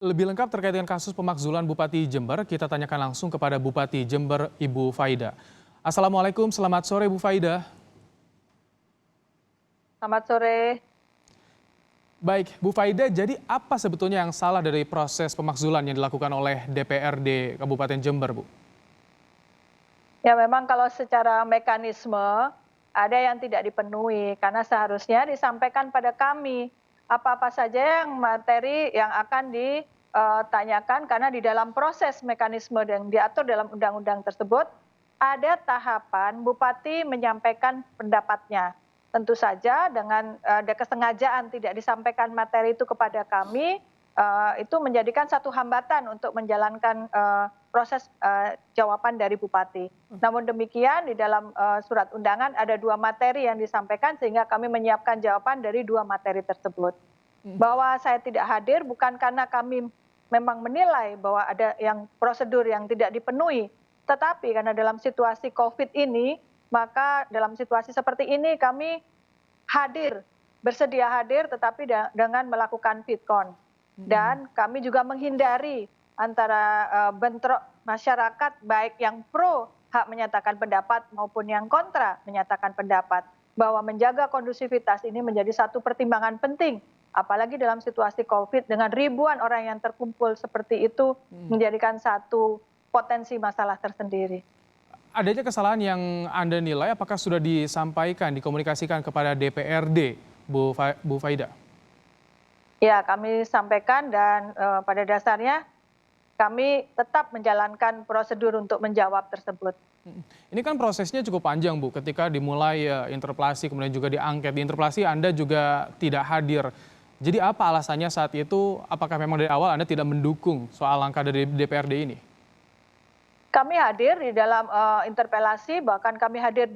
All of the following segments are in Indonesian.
Lebih lengkap terkait dengan kasus pemakzulan Bupati Jember, kita tanyakan langsung kepada Bupati Jember, Ibu Faida. Assalamualaikum, selamat sore Bu Faida. Selamat sore. Baik, Bu Faida, jadi apa sebetulnya yang salah dari proses pemakzulan yang dilakukan oleh DPRD Kabupaten Jember, Bu? Ya memang kalau secara mekanisme ada yang tidak dipenuhi karena seharusnya disampaikan pada kami apa-apa saja yang materi yang akan ditanyakan karena di dalam proses mekanisme yang diatur dalam undang-undang tersebut ada tahapan bupati menyampaikan pendapatnya. Tentu saja dengan ada kesengajaan tidak disampaikan materi itu kepada kami, itu menjadikan satu hambatan untuk menjalankan proses jawaban dari bupati. Namun demikian di dalam surat undangan ada 2 materi yang disampaikan sehingga kami menyiapkan jawaban dari 2 materi tersebut. Bahwa saya tidak hadir bukan karena kami memang menilai bahwa ada yang prosedur yang tidak dipenuhi, tetapi karena dalam situasi COVID ini, maka dalam situasi seperti ini kami hadir, bersedia hadir tetapi dengan melakukan VidCon. Dan kami juga menghindari antara bentrok masyarakat baik yang pro hak menyatakan pendapat maupun yang kontra menyatakan pendapat. Bahwa menjaga kondusivitas ini menjadi satu pertimbangan penting. Apalagi dalam situasi COVID dengan ribuan orang yang terkumpul seperti itu menjadikan satu potensi masalah tersendiri. Adanya kesalahan yang Anda nilai apakah sudah disampaikan, dikomunikasikan kepada DPRD, Bu Faida? Ya, kami sampaikan dan pada dasarnya kami tetap menjalankan prosedur untuk menjawab tersebut. Ini kan prosesnya cukup panjang, Bu, ketika dimulai interpelasi kemudian juga diangket. Di interpelasi Anda juga tidak hadir. Jadi apa alasannya saat itu? Apakah memang dari awal Anda tidak mendukung soal langkah dari DPRD ini? Kami hadir di dalam interpelasi, bahkan kami hadir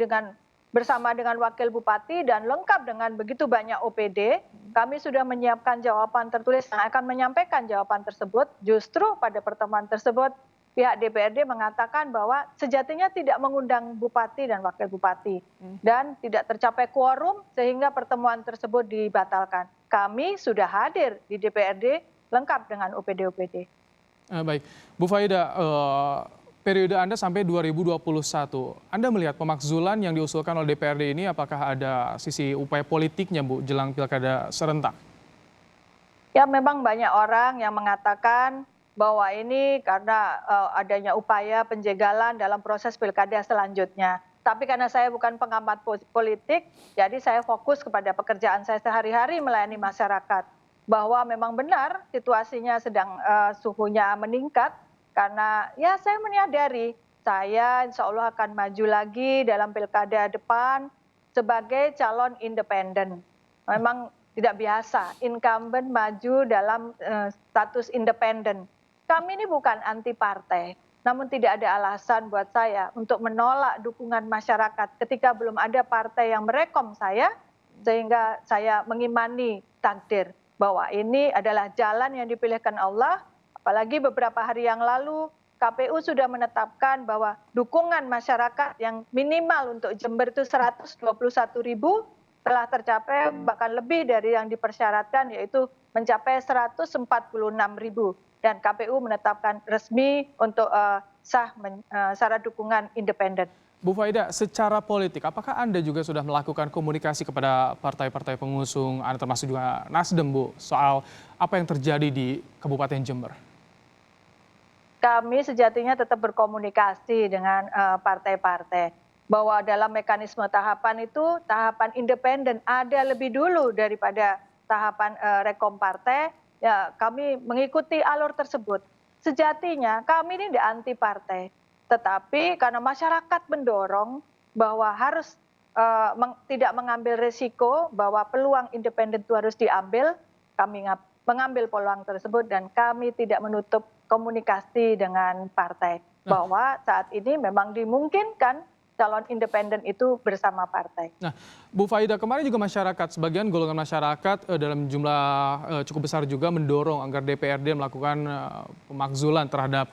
bersama dengan wakil bupati dan lengkap dengan begitu banyak OPD. Kami sudah menyiapkan jawaban tertulis yang akan menyampaikan jawaban tersebut. Justru pada pertemuan tersebut pihak DPRD mengatakan bahwa sejatinya tidak mengundang bupati dan wakil bupati dan tidak tercapai quorum sehingga pertemuan tersebut dibatalkan. Kami sudah hadir di DPRD lengkap dengan OPD-OPD. Baik, Bu Faida, periode Anda sampai 2021, Anda melihat pemakzulan yang diusulkan oleh DPRD ini apakah ada sisi upaya politiknya, Bu, jelang pilkada serentak? Ya memang banyak orang yang mengatakan bahwa ini karena adanya upaya penjagalan dalam proses pilkada selanjutnya. Tapi karena saya bukan pengamat politik, jadi saya fokus kepada pekerjaan saya sehari-hari melayani masyarakat. Bahwa memang benar situasinya sedang suhunya meningkat, karena ya saya menyadari saya insya Allah akan maju lagi dalam pilkada depan sebagai calon independen. Memang tidak biasa incumbent maju dalam status independen. Kami ini bukan anti partai, namun tidak ada alasan buat saya untuk menolak dukungan masyarakat ketika belum ada partai yang merekom saya, sehingga saya mengimani takdir bahwa ini adalah jalan yang dipilihkan Allah. Apalagi beberapa hari yang lalu KPU sudah menetapkan bahwa dukungan masyarakat yang minimal untuk Jember itu 121.000 telah tercapai, bahkan lebih dari yang dipersyaratkan yaitu mencapai 146.000 dan KPU menetapkan resmi untuk syarat dukungan independen. Bu Faida, secara politik, apakah Anda juga sudah melakukan komunikasi kepada partai-partai pengusung, Anda termasuk juga Nasdem, Bu, soal apa yang terjadi di Kabupaten Jember? Kami sejatinya tetap berkomunikasi dengan partai-partai. Bahwa dalam mekanisme tahapan itu, tahapan independen ada lebih dulu daripada tahapan rekom partai, ya kami mengikuti alur tersebut. Sejatinya kami ini tidak anti partai, tetapi karena masyarakat mendorong bahwa harus tidak mengambil risiko, bahwa peluang independen itu harus diambil, kami mengambil peluang tersebut dan kami tidak menutup komunikasi dengan partai. Bahwa saat ini memang dimungkinkan calon independen itu bersama partai. Nah, Bu Faida, kemarin juga masyarakat, sebagian golongan masyarakat dalam jumlah cukup besar juga mendorong agar DPRD melakukan pemakzulan terhadap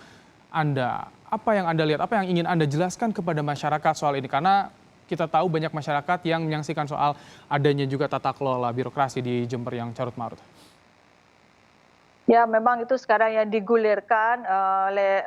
Anda. Apa yang Anda lihat, apa yang ingin Anda jelaskan kepada masyarakat soal ini? Karena kita tahu banyak masyarakat yang menyaksikan soal adanya juga tata kelola birokrasi di Jember yang carut marut. Ya, memang itu sekarang yang digulirkan oleh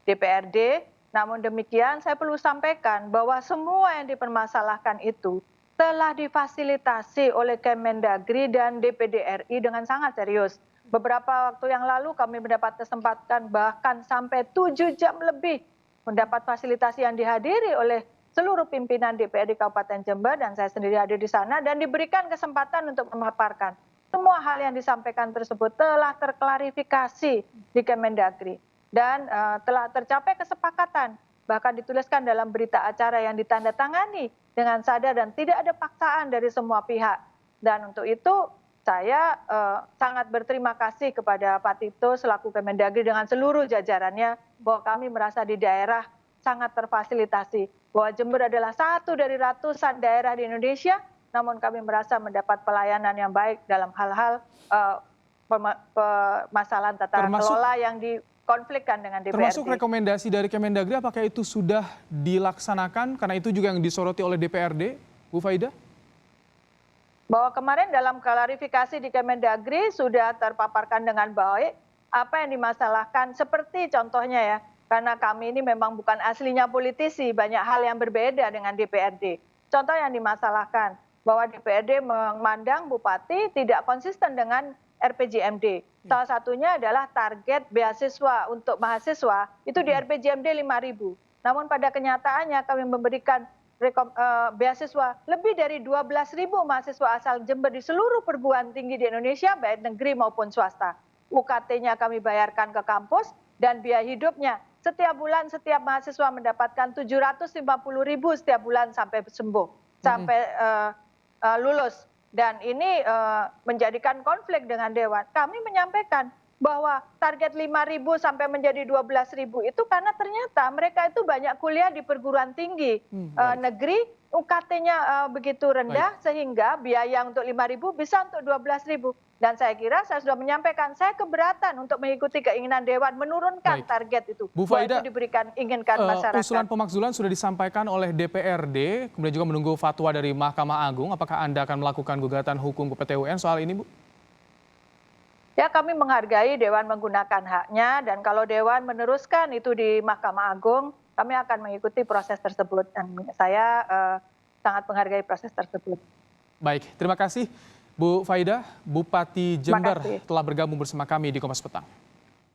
DPRD. Namun demikian, saya perlu sampaikan bahwa semua yang dipermasalahkan itu telah difasilitasi oleh Kemendagri dan DPD RI dengan sangat serius. Beberapa waktu yang lalu kami mendapat kesempatan bahkan sampai 7 jam lebih mendapat fasilitasi yang dihadiri oleh seluruh pimpinan DPRD Kabupaten Jember dan saya sendiri hadir di sana dan diberikan kesempatan untuk memaparkan. Semua hal yang disampaikan tersebut telah terklarifikasi di Kemendagri dan telah tercapai kesepakatan. Bahkan dituliskan dalam berita acara yang ditandatangani dengan sadar dan tidak ada paksaan dari semua pihak. Dan untuk itu saya sangat berterima kasih kepada Pak Tito selaku Kemendagri dengan seluruh jajarannya bahwa kami merasa di daerah sangat terfasilitasi. Bahwa Jember adalah satu dari ratusan daerah di Indonesia, namun kami merasa mendapat pelayanan yang baik dalam hal-hal permasalahan tata kelola yang dikonflikkan dengan DPRD. Termasuk rekomendasi dari Kemendagri, apakah itu sudah dilaksanakan? Karena itu juga yang disoroti oleh DPRD, Bu Faida? Bahwa kemarin dalam klarifikasi di Kemendagri sudah terpaparkan dengan baik apa yang dimasalahkan, seperti contohnya ya, karena kami ini memang bukan aslinya politisi, banyak hal yang berbeda dengan DPRD. Contoh yang dimasalahkan, bahwa DPRD memandang Bupati tidak konsisten dengan RPJMD. Salah satunya adalah target beasiswa untuk mahasiswa itu di RPJMD 5.000. Namun pada kenyataannya kami memberikan beasiswa lebih dari 12.000 mahasiswa asal Jember di seluruh perguruan tinggi di Indonesia, baik negeri maupun swasta. UKT-nya kami bayarkan ke kampus dan biaya hidupnya setiap bulan setiap mahasiswa mendapatkan 750.000 setiap bulan sampai sembuh, sampai lulus. Dan ini menjadikan konflik dengan Dewan. Kami menyampaikan bahwa target 5.000 sampai menjadi 12.000 itu karena ternyata mereka itu banyak kuliah di perguruan tinggi negeri, UKT-nya begitu rendah sehingga biaya untuk 5.000 bisa untuk 12.000. Dan saya kira saya sudah menyampaikan saya keberatan untuk mengikuti keinginan Dewan menurunkan target itu. Bu Faida, itu diberikan inginkan masyarakat. Usulan pemakzulan sudah disampaikan oleh DPRD, kemudian juga menunggu fatwa dari Mahkamah Agung. Apakah Anda akan melakukan gugatan hukum ke PT UN soal ini, Bu? Ya, kami menghargai Dewan menggunakan haknya dan kalau Dewan meneruskan itu di Mahkamah Agung, kami akan mengikuti proses tersebut dan saya sangat menghargai proses tersebut. Baik, terima kasih Bu Faida, Bupati Jember telah bergabung bersama kami di Kompas Petang.